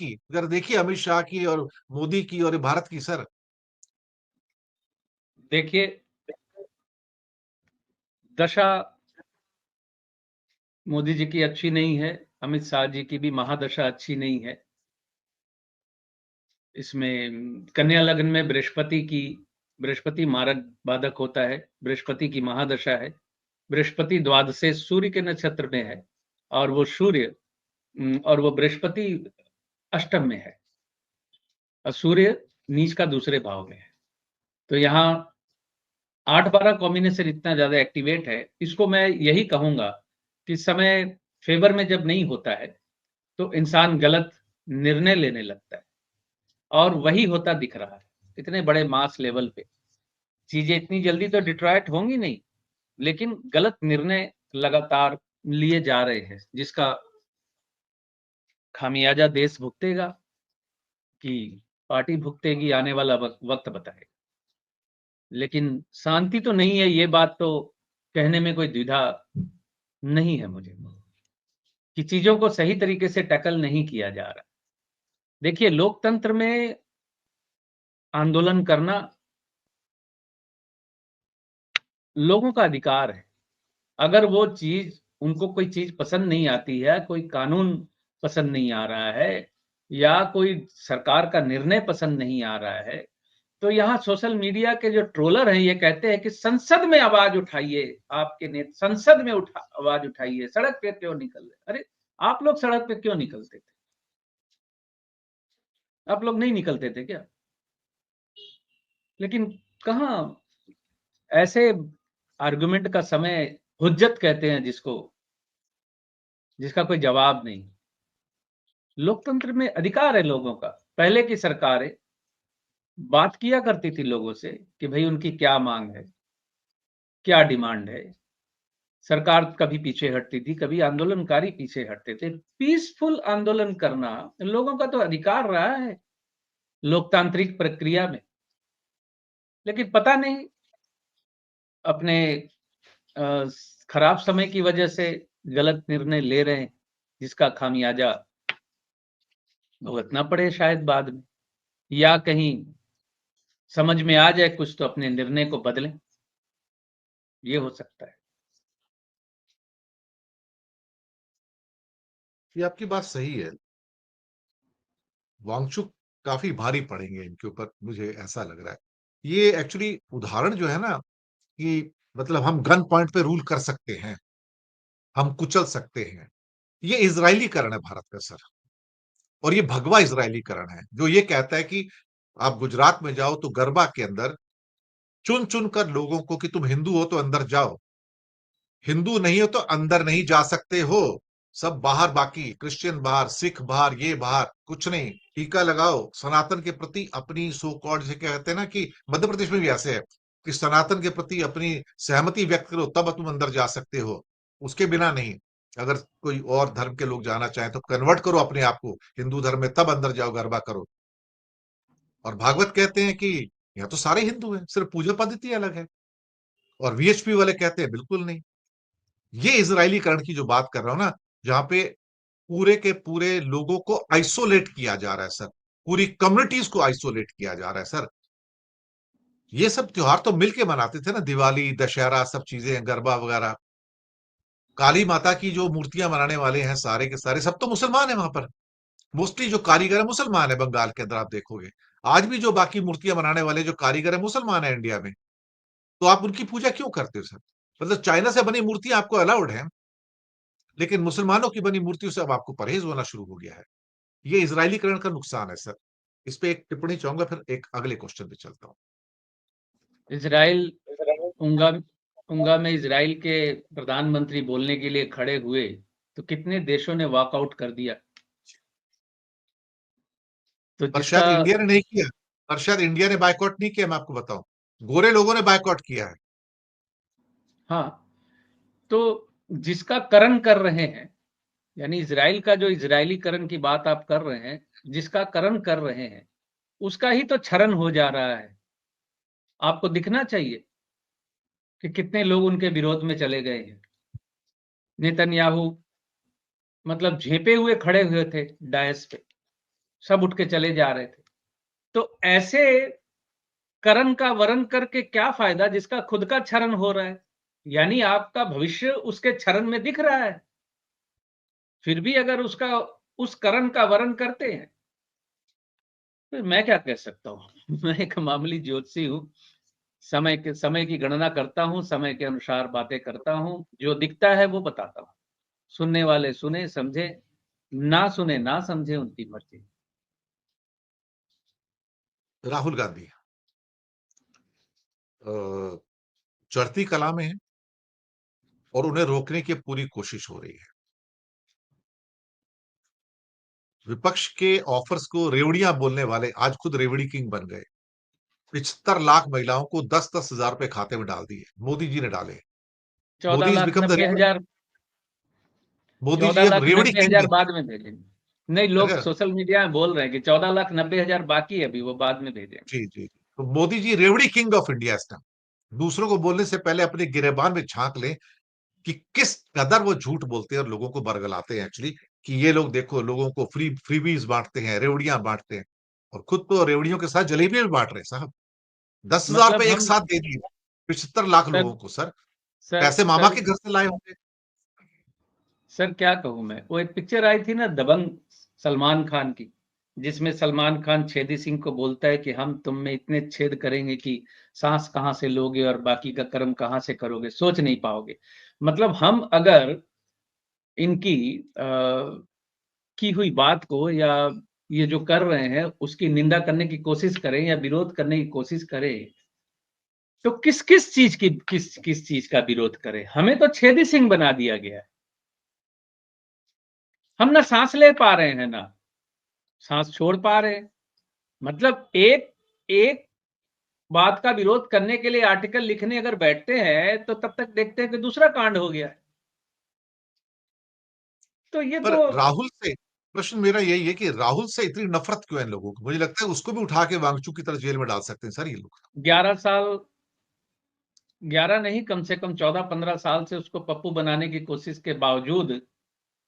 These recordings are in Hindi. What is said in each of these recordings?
की, अगर देखिए अमित शाह की और मोदी की और भारत की सर। देखिए, दशा मोदी जी की अच्छी नहीं है, अमित शाह जी की भी महादशा अच्छी नहीं है। इसमें कन्या लग्न में बृहस्पति मारक बाधक होता है, बृहस्पति की महादशा है। बृहस्पति द्वादशे सूर्य के नक्षत्र में है और वो बृहस्पति अष्टम में है और सूर्य नीच का दूसरे भाव में है। तो यहाँ 8-12 कॉम्बिनेशन इतना ज्यादा एक्टिवेट है, इसको मैं यही कहूंगा कि समय फेवर में जब नहीं होता है तो इंसान गलत निर्णय लेने लगता है और वही होता दिख रहा है। इतने बड़े मास लेवल पे चीजें इतनी जल्दी तो डिट्रॉइट होंगी नहीं, लेकिन गलत निर्णय लगातार लिए जा रहे हैं, जिसका खामियाजा देश भुगतेगा कि पार्टी भुगतेगी, आने वाला वक्त बताएगा। लेकिन शांति तो नहीं है, ये बात तो कहने में कोई द्विधा नहीं है मुझे कि चीजों को सही तरीके से टैकल नहीं किया जा रहा। देखिए, लोकतंत्र में आंदोलन करना लोगों का अधिकार है। अगर वो चीज उनको कोई चीज पसंद नहीं आती है, कोई कानून पसंद नहीं आ रहा है या कोई सरकार का निर्णय पसंद नहीं आ रहा है, तो यहाँ सोशल मीडिया के जो ट्रोलर हैं ये कहते हैं कि संसद में आवाज उठाइए, आपके नेता संसद में आवाज उठाइए, सड़क पे क्यों निकल रहे। अरे, आप लोग सड़क पे क्यों निकलते थे? आप लोग नहीं निकलते थे क्या? लेकिन कहाँ ऐसे आर्गुमेंट का समय, हुज्जत कहते हैं जिसको, जिसका कोई जवाब नहीं। लोकतंत्र में अधिकार है लोगों का। पहले की सरकारें बात किया करती थी लोगों से कि भाई उनकी क्या मांग है, क्या डिमांड है। सरकार कभी पीछे हटती थी, कभी आंदोलनकारी पीछे हटते थे। पीसफुल आंदोलन करना लोगों का तो अधिकार रहा है लोकतांत्रिक प्रक्रिया में। लेकिन पता नहीं अपने अ, खराब समय की वजह से गलत निर्णय ले रहे हैं, जिसका खामियाजा भुगतना पड़े शायद बाद में, या कहीं समझ में आ जाए कुछ तो अपने निर्णय को बदलें। ये हो सकता है। ये आपकी बात सही है। वांगचुक काफी भारी पड़ेंगे इनके ऊपर, मुझे ऐसा लग रहा है। ये एक्चुअली उदाहरण जो है ना, कि मतलब हम गन पॉइंट पे रूल कर सकते हैं, हम कुचल सकते हैं, ये इजरायलीकरण है भारत का सर। और ये भगवा इजरायलीकरण है जो ये कहता है कि आप गुजरात में जाओ तो गरबा के अंदर चुन चुन कर लोगों को कि तुम हिंदू हो तो अंदर जाओ, हिंदू नहीं हो तो अंदर नहीं जा सकते हो, सब बाहर, बाकी क्रिश्चियन बाहर, सिख बाहर, ये बाहर, कुछ नहीं। टीका लगाओ, सनातन के प्रति अपनी सो कॉल्ड, जिसे कहते हैं ना कि मध्य प्रदेश में भी ऐसे है कि सनातन के प्रति अपनी सहमति व्यक्त करो तब तुम अंदर जा सकते हो, उसके बिना नहीं। अगर कोई और धर्म के लोग जाना चाहें तो कन्वर्ट करो अपने आप को हिंदू धर्म में, तब अंदर जाओ, गरबा करो। और भागवत कहते हैं कि यहाँ तो सारे हिंदू हैं, सिर्फ पूजा पद्धति अलग है। और वीएचपी वाले कहते हैं बिल्कुल नहीं। ये इजरायलीकरण की जो बात कर रहा हूं ना, जहां पे पूरे के पूरे लोगों को आइसोलेट किया जा रहा है सर, पूरी कम्युनिटीज को आइसोलेट किया जा रहा है सर। ये सब त्योहार तो मिलके मनाते थे ना, दिवाली, दशहरा, सब चीजें, गरबा वगैरह। काली माता की जो मूर्तियां बनाने वाले हैं सारे के सारे सब तो मुसलमान है वहां पर। मोस्टली जो कारीगर है मुसलमान है, बंगाल के अंदर आप देखोगे आज भी जो बाकी मूर्तियां बनाने वाले जो कारीगर है मुसलमान है इंडिया में। तो आप उनकी पूजा क्यों करते हो सर? मतलब चाइना से बनी मूर्तियां आपको अलाउड है, लेकिन मुसलमानों की बनी मूर्तियों से अब आपको परहेज होना शुरू हो गया है। ये इजरायलीकरण का नुकसान है सर। इस पे एक टिप्पणी चाहूंगा, फिर एक अगले क्वेश्चन पे चलता हूं। इजराइल उंगा उंगा में इजराइल के प्रधानमंत्री बोलने के लिए खड़े हुए तो कितने देशों ने वॉकआउट कर दिया। तो पर जिसका शायद इंडिया ने नहीं किया, पर शायद इंडिया ने बायकॉट नहीं किया, मैं आपको बताऊं, गोरे लोगों ने बायकॉट किया है। हाँ, तो जिसका करण कर रहे हैं, यानी इजराइल का जो इजरायलीकरण की बात आप कर रहे हैं, जिसका करण कर रहे हैं उसका ही तो क्षरण हो जा रहा है। आपको दिखना चाहिए कि कितने लोग उनके विरोध में चले गए हैं। नेतन्याहू मतलब झेपे हुए खड़े हुए थे डायस पे, सब उठ के चले जा रहे थे। तो ऐसे करण का वरण करके क्या फायदा जिसका खुद का क्षरण हो रहा है? यानी आपका भविष्य उसके क्षरण में दिख रहा है। फिर भी अगर उसका उस करण का वरण करते हैं, तो मैं क्या कह सकता हूँ? मैं एक मामूली ज्योतिषी हूँ। समय की गणना करता हूँ, समय के अनुसार बातें करता हूँ, जो दिखता है वो बताता हूँ। सुनने वाले सुने, समझे, ना सुने, ना समझे, उनकी मर्ज़ी। राहुल गांधी चढ़ती कला में है और उन्हें रोकने की पूरी कोशिश हो रही है। विपक्ष के ऑफर्स को रेवड़ियां बोलने वाले आज खुद रेवड़ी किंग बन गए। 75 लाख महिलाओं को 10-10 हजार रुपए खाते में डाल दिए, मोदी जी ने डाले। 14 Modi is lakh become the 90 रेवड़ी, हजार मोदी 14 जी अब लाख रेवड़ी 90 किंग हजार बन बाद गए। में भेजेंगे। नहीं, लोग अगर सोशल मीडिया में बोल रहे हैं कि 14 लाख 90 हजार बाकी है, अभी वो बाद में भेजेंगे। जी, जी, जी। तो मोदी जी रेवड़ी किंग ऑफ इंडिया इस टाइम। दूसरों को बोलने से पहले अपने गिरेबान में झाँक लें कि किस कदर वो झूठ बोलते हैं और लोगों को बरगलाते हैं एक्चुअली, कि ये लोग देखो लोगों को फ्रीबीज़ बाँटते हैं, रेवड़ियाँ बाँटते हैं और खुद तो रेवड़ियों के साथ जलेबियाँ भी बाँट रहे हैं साहब। 10,000 मतलब रुपए एक हम साथ दे दिए, 75 लाख सर लोगों को सर। सर पैसे मामा सर के घर से लाए होंगे। सर क्या कहूँ मैं? वो एक पिक्चर आई थी ना दबंग, सलमान खान की, जिसमें सलमान खान छेदी सिंह को बोलता है कि हम तुम में इतने छेद करेंगे कि साँस कहाँ से लोगे और बाकी का कर्म कहाँ से करोगे, सोच नहीं पाओगे। मतलब हम अगर इनकी की हुई बात को या ये जो कर रहे हैं उसकी निंदा करने की कोशिश करें या विरोध करने की कोशिश करें, तो किस चीज़ की किस चीज़ का विरोध करें? हमें तो छेदी सिंह बना दिया गया है। हम ना साँस ले पा रहे हैं, ना साँस छोड़ पा रहे हैं। मतलब एक एक बात का विरोध करने के लिए आर्टिकल लिखने अगर बैठते हैं, तो तब तक देखते हैं कि दूसरा कांड हो गया है। तो ये पर तो राहुल से प्रश्न मेरा यही है कि राहुल से इतनी नफ़रत क्यों है इन लोगों को? मुझे लगता है उसको भी उठा के वांगचू की तरह जेल में डाल सकते हैं सर ये लोग। 11 साल 11 नहीं, कम से कम 14-15 साल से उसको पप्पू बनाने की कोशिश के बावजूद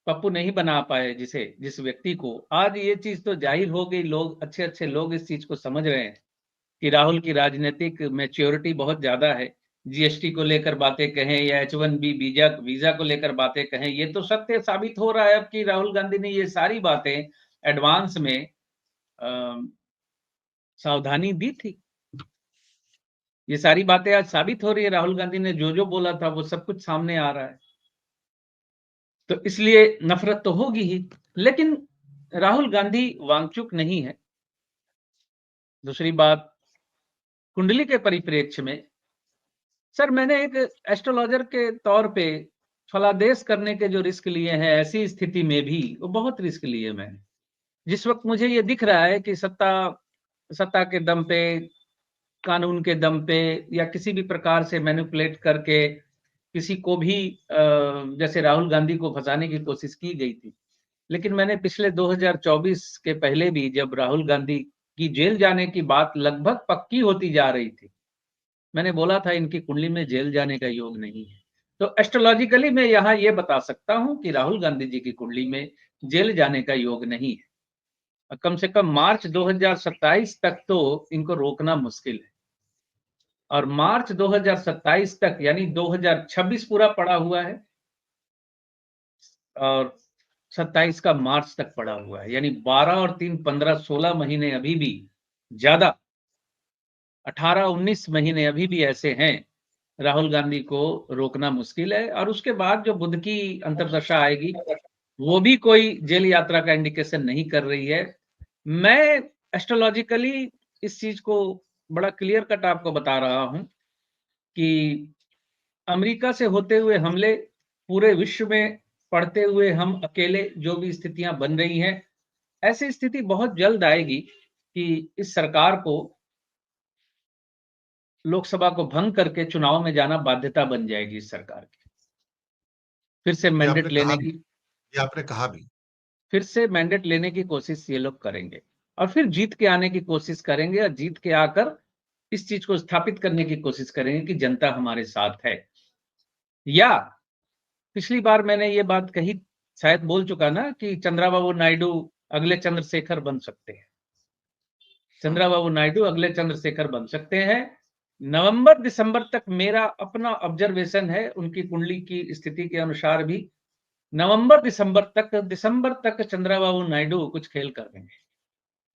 पप्पू नहीं बना पाए जिस व्यक्ति को, आज ये चीज़ तो ज़ाहिर हो गई, लोग अच्छे-अच्छे लोग इस चीज़ को समझ रहे हैं कि राहुल की राजनीतिक मैच्योरिटी बहुत ज़्यादा है। जीएसटी को लेकर बातें कहें या H1B वीज़ा वीज़ा को लेकर बातें कहें, ये तो सत्य साबित हो रहा है अब कि राहुल गांधी ने ये सारी बातें एडवांस में अ, सावधानी दी थी। ये सारी बातें आज साबित हो रही है, राहुल गांधी ने जो-जो बोला था वो सब कुछ सामने आ रहा है। तो इसलिए नफ़रत तो होगी ही, लेकिन राहुल गांधी वांगचुक नहीं है। दूसरी बात, कुंडली के परिप्रेक्ष्य में सर मैंने एक एस्ट्रोलॉजर के तौर पे फलादेश करने के जो रिस्क लिए हैं, ऐसी स्थिति में भी वो बहुत रिस्क लिए मैंने। जिस वक़्त मुझे ये दिख रहा है कि सत्ता सत्ता के दम पे, कानून के दम पे या किसी भी प्रकार से मैनिपुलेट करके किसी को भी जैसे राहुल गांधी को फँसाने की कोशिश की गई थी। लेकिन मैंने पिछले 2024 के पहले भी जब राहुल गांधी की जेल जाने की बात लगभग पक्की होती जा रही थी, मैंने बोला था इनकी कुंडली में जेल जाने का योग नहीं है। तो एस्ट्रोलॉजिकली मैं यहाँ ये बता सकता हूँ कि राहुल गांधी जी की कुंडली में जेल जाने का योग नहीं है। कम से कम मार्च 2027 तक तो इनको रोकना मुश्किल है और मार्च 2027 तक यानी 2026 पूरा पड़ा हुआ है और 27 का मार्च तक पड़ा हुआ है, यानी 12 और 3 15 16 महीने अभी भी ज़्यादा 18-19 महीने अभी भी ऐसे हैं, राहुल गांधी को रोकना मुश्किल है और उसके बाद जो बुध की अंतर्दशा आएगी, वो भी कोई जेल यात्रा का इंडिकेशन नहीं कर रही है। मैं एस्ट्रोलॉजिकली इस चीज़ को बड़ा क्लियर कट आपको बता रहा हूँ कि अमेरिका से होते हुए हमले, पूरे विश्व में पड़ते हुए हम अकेले जो भी स्थितियाँ बन रही हैं, ऐसी स्थिति बहुत जल्द आएगी कि इस सरकार को लोकसभा को भंग करके चुनाव में जाना बाध्यता बन जाएगी इस सरकार की। फिर से ये मैंडेट आपने कहा लेने भी की ये आपने कहा भी। फिर से मैंडेट लेने की कोशिश ये लोग करेंगे और फिर जीत के आने की कोशिश करेंगे और जीत के आकर इस चीज़ को स्थापित करने की कोशिश करेंगे कि जनता हमारे साथ है। या पिछली बार मैंने ये बात कही, शायद बोल चुका ना कि चंद्रबाबू नायडू अगले चंद्रशेखर बन सकते हैं। चंद्रबाबू नायडू अगले चंद्रशेखर बन सकते हैं। नवंबर दिसंबर तक मेरा अपना ऑब्जर्वेशन है, उनकी कुंडली की स्थिति के अनुसार भी नवंबर दिसंबर तक चंद्रबाबू नायडू कुछ खेल कर देंगे।